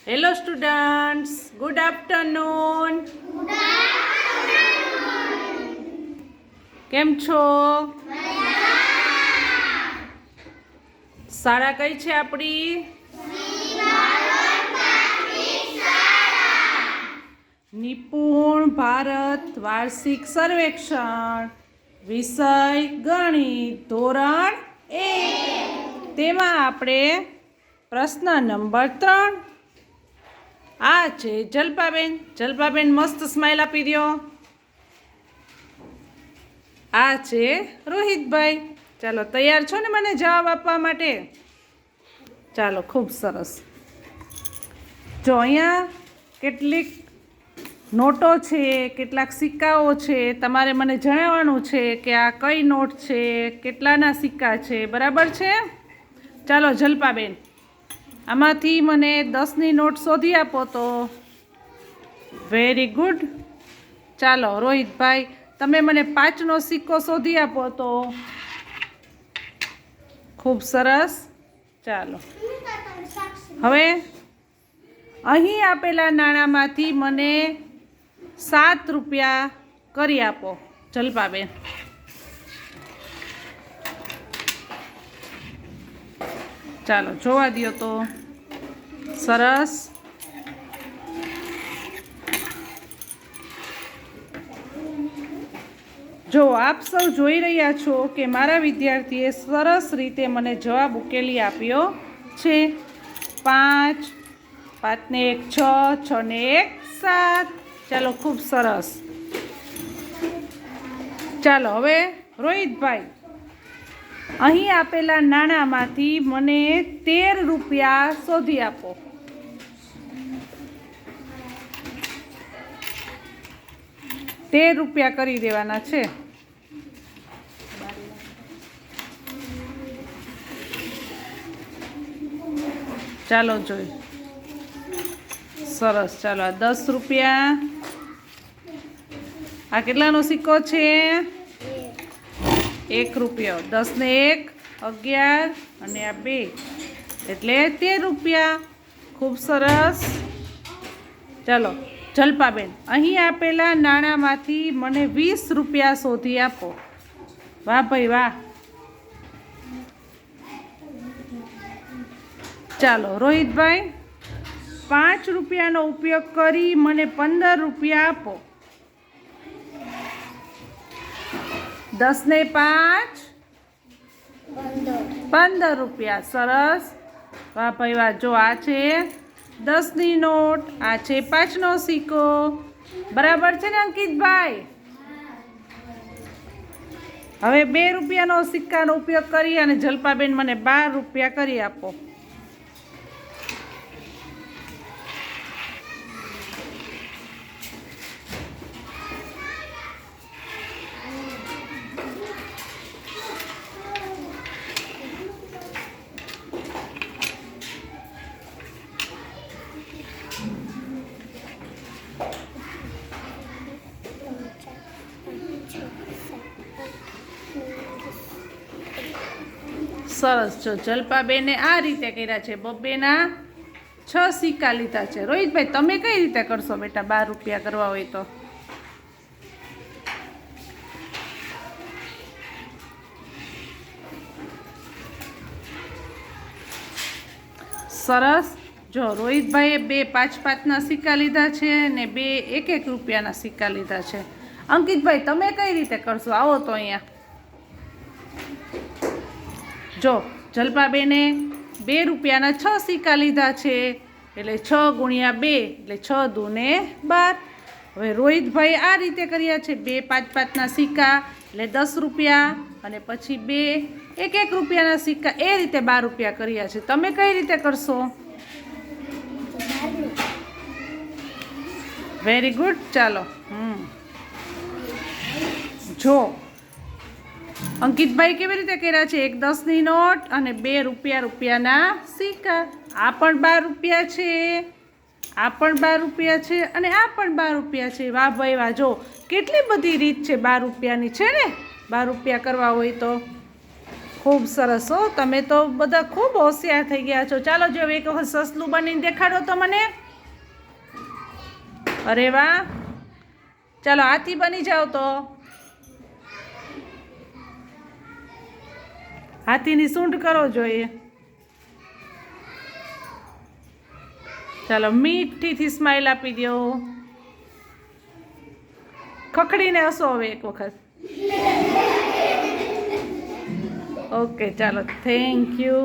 Hello students, good afternoon. કેમ છો? શાળા કઈ છે આપણી? નિપુણ ભારત વાર્ષિક સર્વેક્ષણ, વિષય ગણિત, ધોરણ 1. તેમાં આપણે પ્રશ્ન નંબર 3. આ છે જલ્પાબેન. જલ્પાબેન મસ્ત સ્માઈલ આપી દો. આ છે રોહિતભાઈ. ચાલો તૈયાર છો ને મને જવાબ આપવા માટે? ચાલો ખૂબ સરસ. જો અહીંયા કેટલીક નોટો છે, કેટલાક સિક્કાઓ છે. તમારે મને જણાવવાનું છે કે આ કઈ નોટ છે, કેટલાના સિક્કા છે. બરાબર છે? ચાલો જલ્પાબેન, આમાંથી મને 10ની નોટ શોધી આપો તો. Very good. ચાલો રોહિતભાઈ, તમે મને 5નો સિક્કો શોધી આપો તો. ખૂબ સરસ. ચાલો હવે અહીં આપેલા નાણાંમાંથી મને 7 રૂપિયા કરી આપો જલ્પાબેન. ચાલો જોવા દો તો. સરસ. જો આપ સૌ જોઈ રહ્યા છો કે મારા વિદ્યાર્થીએ સરસ રીતે મને જવાબ ઉકેલી આપ્યો છે. 5, 5 ને 1 6, 6 ને 1 7. ચાલો ખૂબ સરસ. ચાલો હવે રોહિતભાઈ, અહીં આપેલા નાણાંમાંથી મને 13 રૂપિયા શોધી આપો. ₹13 કરી દેવાના છે. ચાલો જોઈ. સરસ. ચાલો આ 10 રૂપિયા. આ કેટલાનો સિક્કો છે? ₹1. 10 ને 1 11 અને આ 2 એટલે ₹13. ખૂબ સરસ. ચાલો જલ્પાબેન, અહીં આપેલા નાણાંમાંથી મને 20 રૂપિયા શોધી આપો. વાહ ભાઈ વાહ. ચાલો રોહિતભાઈ, 5 રૂપિયાનો ઉપયોગ કરી મને 15 રૂપિયા આપો. 10 ને 5 15 રૂપિયા. સરસ. વાહ ભાઈ વાહ. જો આ છે 10ની નોટ, આ છે 5નો સિક્કો. બરાબર છે ને અંકિતભાઈ? હવે 2 રૂપિયાનો સિક્કાનો ઉપયોગ કરી અને જલ્પાબેન મને 12 રૂપિયા કરી આપો. સરસ. જો જલ્પાબેને આ રીતે કર્યા છે. બબ્બેના 6 સિક્કા લીધા છે. રોહિતભાઈ, તમે કઈ રીતે કરશો બેટા 12 રૂપિયા કરવા હોય તો? સરસ. જો રોહિતભાઈએ 2 5-5ના સિક્કા લીધા છે ને 2 1-1 રૂપિયાના સિક્કા લીધા છે. અંકિતભાઈ, તમે કઈ રીતે કરશો? આવો તો અહીંયા. જો જલ્પાબેને 2 રૂપિયાના 6 સિક્કા લીધા છે એટલે 6 ગુણ્યા 2 એટલે 6 દૂને 12. હવે રોહિતભાઈ આ રીતે કર્યા છે. 2 5-5ના સિક્કા એટલે 10 રૂપિયા અને પછી 2 1-1 રૂપિયાના સિક્કા, એ રીતે 12 રૂપિયા કર્યા છે. તમે કઈ રીતે કરશો? Very good. ચાલો જો અંકિતભાઈ કેવી રીતે કર્યા છે? 1 10ની નોટ અને 2 રૂપિયાના સિક્કા. આ પણ 12 રૂપિયા છે, આ પણ 12 રૂપિયા છે અને આ પણ 12 રૂપિયા છે. વાહ ભાઈ વાહ. જો કેટલી બધી રીત છે 12 રૂપિયાની છે ને 12 રૂપિયા કરવા હોય તો. ખૂબ સરસ હો, તમે તો બધા ખૂબ હોશિયાર થઈ ગયા છો. ચાલો જો એક વખત સસલું બનીને દેખાડો તો મને. અરે વાહ, ચાલો હાથી બની જાઓ તો. હાથીની સૂંઢ કરો જોઈએ. ચાલો મીઠીથી સ્માઈલ આપી દો. ખખડીને હસો હવે એક વખત. ઓકે ચાલો, થેન્ક યુ.